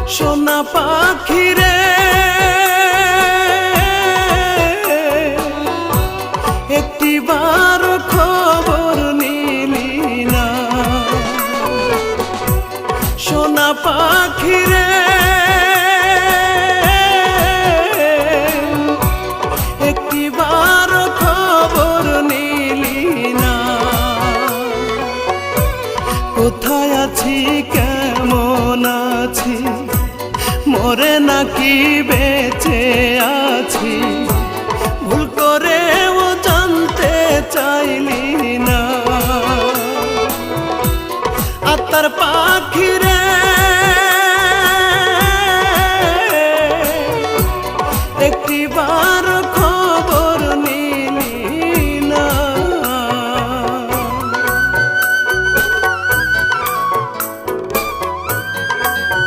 সোনা পাখিরে একটিবার খবর নিলি না। সোনা পাখিরে একটিবার খবর নিলি না। কোথায় আছি কেমন আছি, মরে নাকি বেঁচে আছি, ভুল করেও জানতে চাইলি না। আত্মার পাখিরে